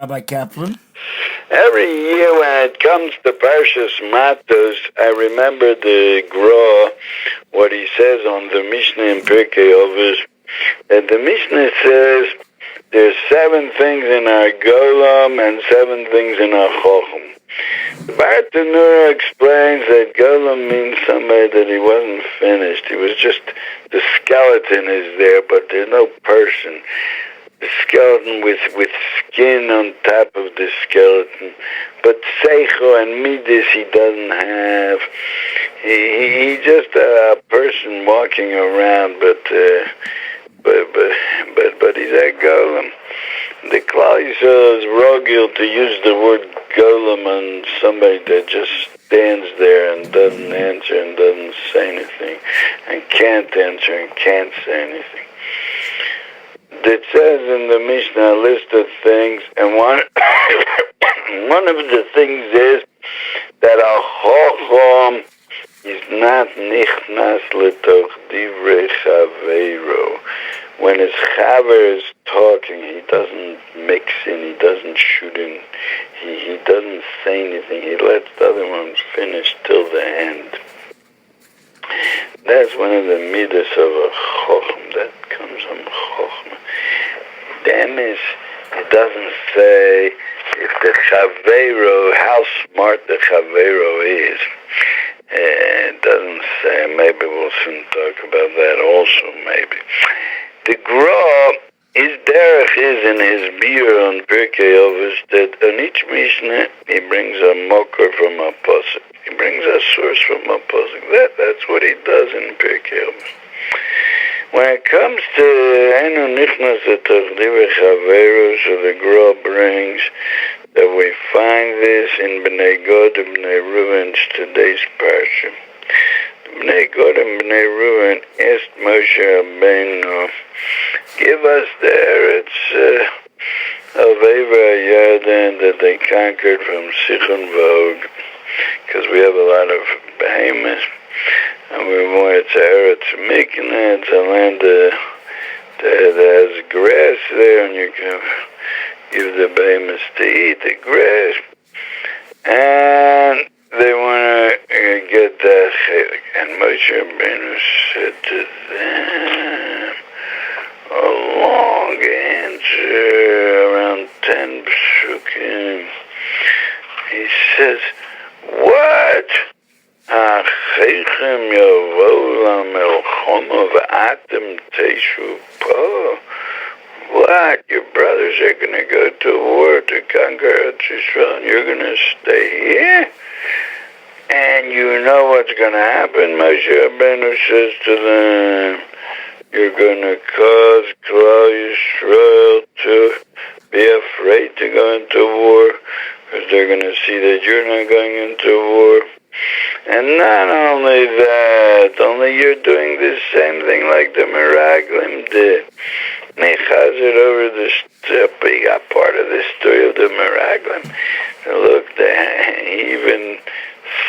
Rabbi Kaplan? Every year when it comes to Parshas Matos, I remember the Gra, what he says on the Mishnah in Pirkei Avos, that the Mishnah says there's 7 things in our golem and 7 things in our chochem. The Bartanura explains that golem means somebody that he wasn't finished. He was just, the skeleton is there, but there's no person. The skeleton with skin on top of the skeleton, but seicho and midas he doesn't have. He's just a person walking around, but he's a golem. The Klal Yisrael is rogil to use the word golem on somebody that just stands there and doesn't answer and doesn't say anything, and can't answer and can't say anything. It says in the Mishnah a list of things, and one one of the things is that a chochom is not nichnas letoch divrei chaveiro. When his chaver is talking, he doesn't mix in, he doesn't shoot in, he doesn't say anything, he lets the other ones finish till the end. That's one of the midas of a chochem that comes from chochmah. Then it doesn't say if the chaveiro, how smart the chaveiro is. It doesn't say. Maybe we'll soon talk about that also, maybe. The Gra, his derech is in his beer on Pirkei Avos that on each Mishnah he brings a mocker from a pasuk. He brings a source from a pasuk. That's what he does in Pirkei Avos. When it comes to Enu Nichnas Etoch Divrei Chaveiro, so the Gra brings that we find this in Bnei Gad and Bnei Reuven, today's parsha. Bnei Gad and Bnei Reuven asked Moshe Rabbeinu, give us the Eretz of Eivra Yarden that they conquered from Sichon V'Og, because we have a lot of behemoths. And we want to Eretz Mikneh, it's a land that has grass there, and you can give the behemoths to eat the grass. And they want to get that chelik. And Moshe Rabbeinu said to them, a long answer, around 10 psukim. He says, what? Achechem yavo lamelchoma v'atem teshu po. What? Your brothers are going to go to war to conquer Eretz Yisrael, and you're going to stay here? And you know what's going to happen? Moshe Rabbeinu says to them, you're going to cause Klal Yisrael to be afraid to go into war, because they're going to see that you're not going into war. And not only that, only you're doing the same thing like the Meraglim did. Nechazit over the big part of the story of the Meraglim. Look, he even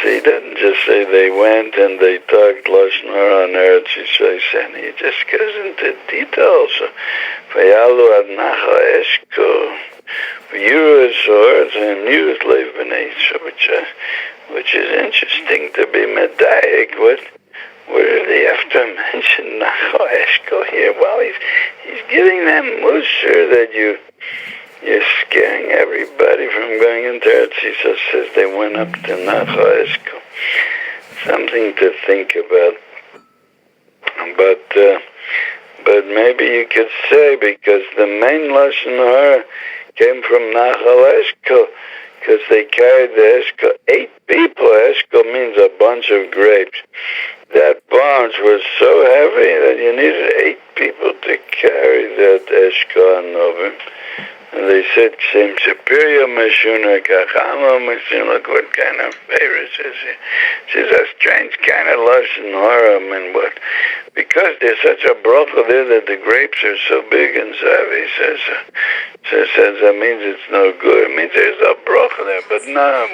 he doesn't just say they went and they talked Lashon Hara on Eretz Yisrael, he just goes into details. Vayalu ad Nachal Eshkol, v'yiru es and Yus Leiv B'nei Yisrael, which is interesting to be medayik. What do they have to mention Nachal Eshkol here? Well, he's giving them musar that you're scaring everybody from going into Eretz Yisrael. Says they went up to Nachal Eshkol. Something to think about. But maybe you could say, because the main Lashon Hara came from Nachal Eshkol, because they carried the Eshkol, 8 people. Eshkol means a bunch of grapes. That bunch was so heavy that you needed 8 people to carry that Eshkol on Novim. And they said, same superior Meshuna Kachama Meshuna. Look what kind of favor it is here. It's a strange kind of Lashon Hara. I mean, because there's such a bracha there that the grapes are so big and Zavi says that means it's no good. It means there's a bracha there. But no,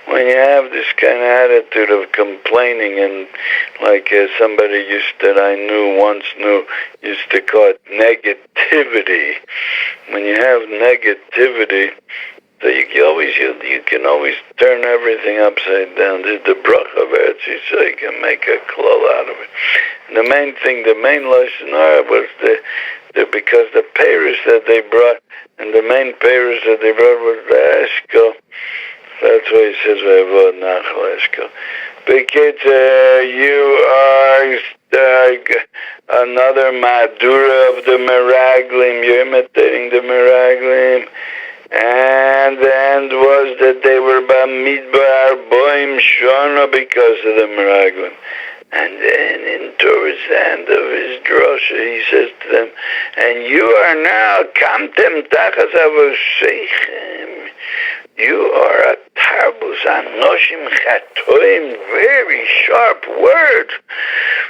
when you have this kind of attitude of complaining, and like somebody that I once knew used to call it negativity. When you have negativity, so you can always turn everything upside down. The bracha of Eretz Yisrael, you can make a klal out of it. And the main lashon hara was because the peiros that they brought, and the main peiros that they brought was the eshkol. That's why he says v'avod nachal eshkol. Because you are another madura of the meraglim. You're imitating the meraglim. And the end was that they were bamidbar boim shona because of the meraglim. And then towards the end of his drosha, he says to them, and you are now kamtem tachas avosheichem. You are a tarbus anoshim chatoim, very sharp word.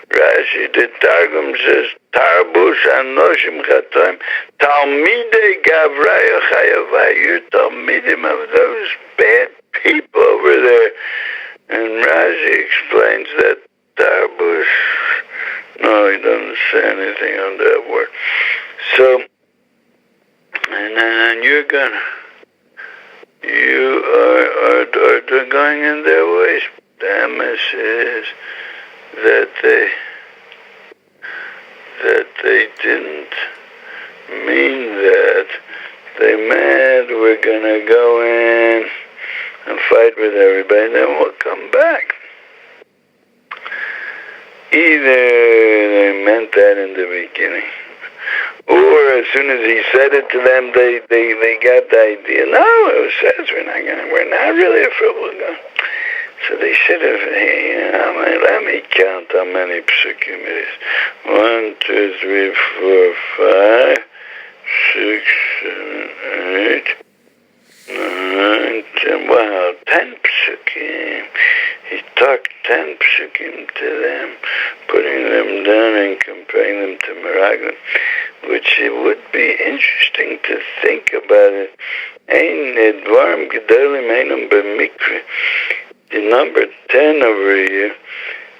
Rashi, the Targum says, tarbus anoshim chatoim, talmidei gavraya chayavai, you're talmidim of those bad people over there. And Rashi explains that tarbus, no, he doesn't say anything on that word. So, and then you are going in their ways. The emes is that they didn't mean that. They meant we're gonna go in and fight with everybody, then we'll come back. Either they meant that in the beginning, or as soon as he said it to them, they got the idea. No, it says we're not really afraid we're going. So they should have, let me count how many psukim it is. 1, 2, 3, 4, 5, 6, 7, 8, 9, 10. Wow, 10 psukim. He talked 10 psukim to them, putting them down and comparing them to meraglim, which it would be interesting to think about it. The number 10 over here,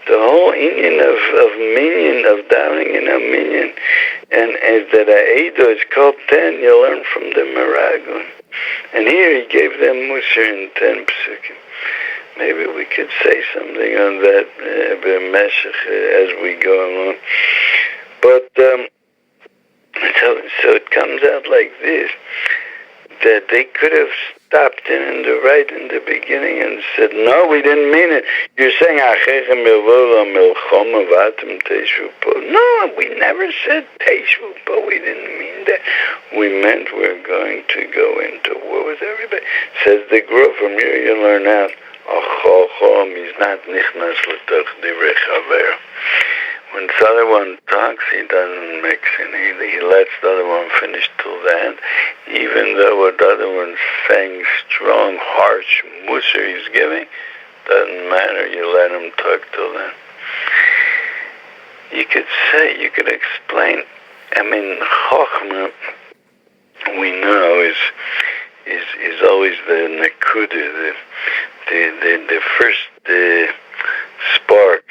the whole Indian of minion, of davening in a minion, and as that Aido is called 10, you learn from the meraglim. And here he gave them Musar in 10 psukim. Maybe we could say something on that as we go along. But so it comes out like this, that they could have stopped in the beginning and said, no, we didn't mean it. You're saying, no, we never said Teshu, but we didn't mean that. We meant we're going to go into war with everybody. Says the Grove, from here you learn out, is not nichnas l'toch divrei chaver. When the other one talks, he doesn't mix in. He lets the other one finish till the end, even though what the other one's saying, strong, harsh musar he's giving, doesn't matter. You let him talk till then. You could explain. I mean, chokhmah, we know is always the nakuda, the first spark.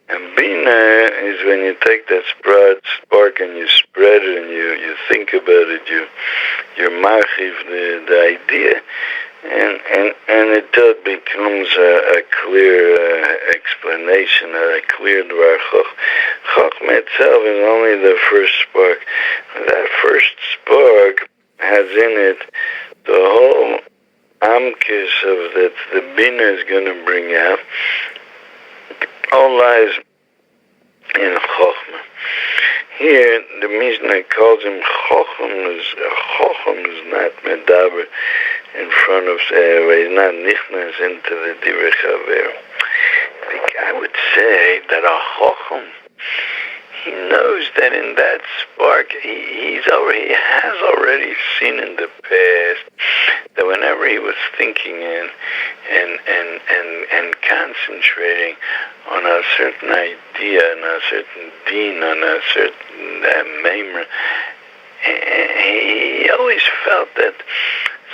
And bina is when you take that spark and you spread it and you think about it, you're marchiv the idea, and it becomes a clear explanation, a clear dvar. Chokhmah itself is only the first spark. That first spark has in it the whole amkis of that the bina is going to bring out. All lies in Chokhmah. Here, the Mishnah calls him Chokhmah is not medaber in front of, he's not nichnas into the divrei chaver. I would say that a Chokhmah, he knows that in that spark, he has already seen in the past that whenever he was thinking and concentrating on a certain idea and a certain din on a certain memra. He always felt that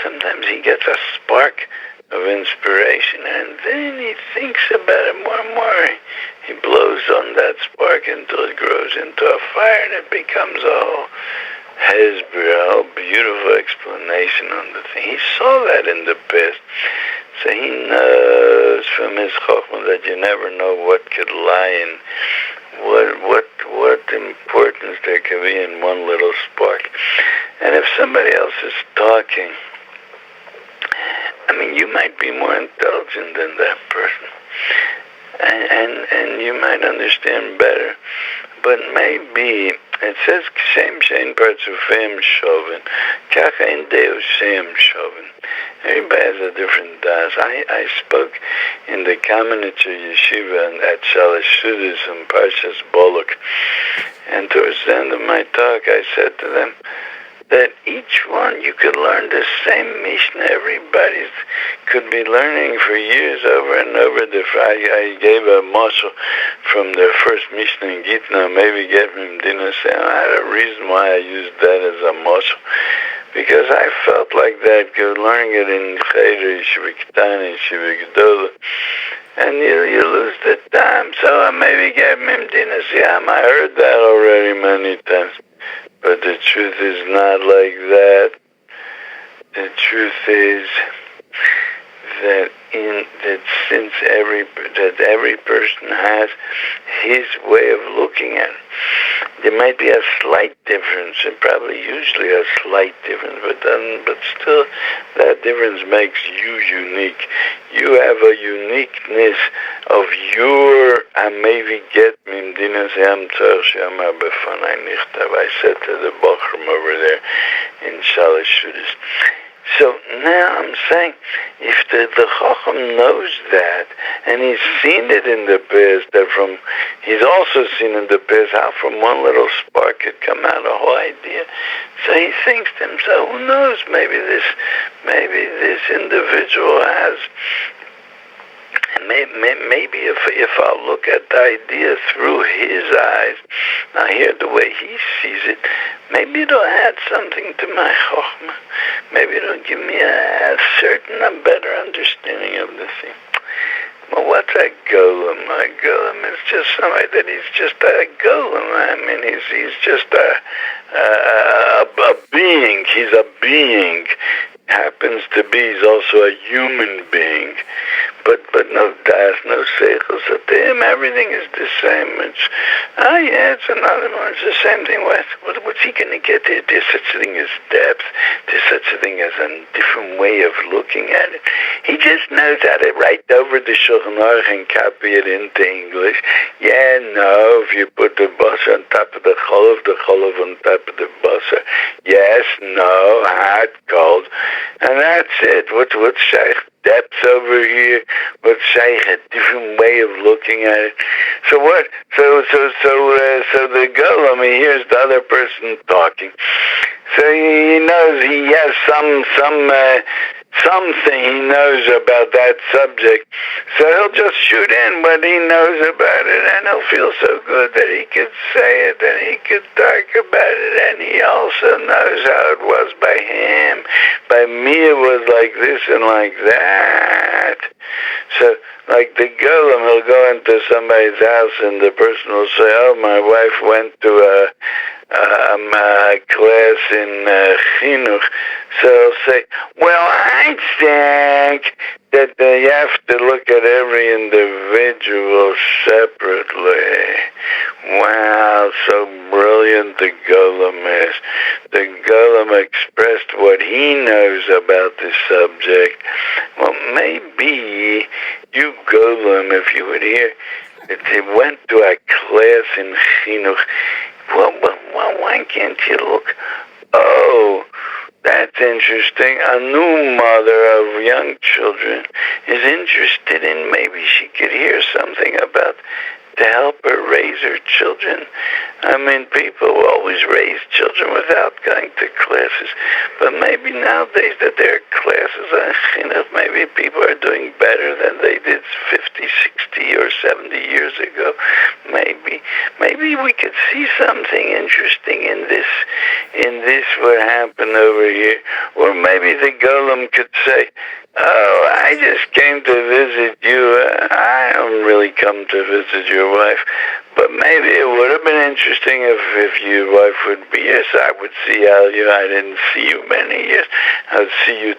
sometimes he gets a spark of inspiration, and then he thinks about it more and more. He blows on that spark until it grows into a fire, and it becomes a whole hesber, a whole beautiful explanation on the thing. He saw that in the past. So he knows from his chokhmah that you never know what could lie in, what importance there could be in one little spark. And if somebody else is talking, I mean, you might be more intelligent than that person, and you might understand better. But maybe it says Shem Shein Partzufim Shovin, Kach Ein Deus Shem Shovin. Everybody has a different das. I spoke in the Kamenitzer Yeshiva at Shalosh Sudis in Parshas Bolok, and towards the end of my talk, I said to them that each one you could learn the same Mishnah. Everybody could be learning for years over and over. I gave a mashal from the first Mishnah in Gitna, maybe get from Dinah Sam. I had a reason why I used that as a mashal, because I felt like that, learning it in Cheder, Yeshiva Ketana, Yeshiva Gedola, and you lose the time. So I maybe gave him Dinah Sam. I heard that already many times. But the truth is not like that. The truth is that since every person has his way of looking at it, there might be a slight difference, and probably usually a slight difference, but still that difference makes you unique. You have a uniqueness of your maybe get mimdinas yam tzor shama befanai nichtav. I said to the Bochum over there in Shalosh Shudas. So now I'm saying, if the Chacham knows that, and he's seen it in the past, he's also seen in the past how from one little spark could come out a whole idea. So he thinks to himself, who knows, maybe this individual has, maybe if I'll look at the idea through his eyes, I hear the way he sees it, maybe it'll add something to my chokhmah. Maybe it'll give me a better understanding of the thing. Well, what's a golem? A golem is just somebody that he's just a golem. I mean, he's just a being. He's a being. Happens to be, he's also a human being. But no das, no seichel. So to him, everything is the same. It's another one. It's the same thing. What's he going to get there? There's such a thing as depth. There's such a thing as a different way of looking at it. He just knows how to write over the Shulchan Aruch and copy it into English. Yeah, no, if you put the basar on top of the cholov on top of the basar. Yes, no, hot, cold. And that's it. What's shaykh depth over here? What's shaykh a different way of looking at it? So what? So the golem, he hears the other person talking. So he knows he has something he knows about that subject. So he'll just shoot in what he knows about it, and he'll feel so good that he could say it, and he could talk about it, and he also knows how it was by him. By me it was like this and like that. So, like the golem, he'll go into somebody's house, and the person will say, oh, my wife went to a class in chinuch. So he'll say, well, I think that you have to look at every individual separately. Wow, so brilliant the golem is. The golem expressed what he knows about the subject. Well, maybe you golem, if you would hear, if he went to a class in chinuch, well, why can't you look? Oh, that's interesting. A new mother of young children is interested in, maybe she could hear something about to help her raise her children. I mean, people always raise children without going to classes, but maybe nowadays that there are classes on chinuch, maybe people are doing better than they did 50, 60, or 70 years ago. Maybe we could see something interesting in this what happened over here. Or maybe the golem could say, oh, I just came to visit you. I don't really come to visit your wife. But maybe it would have been interesting if your wife would be here, so I would see how I didn't see you many years. I would see you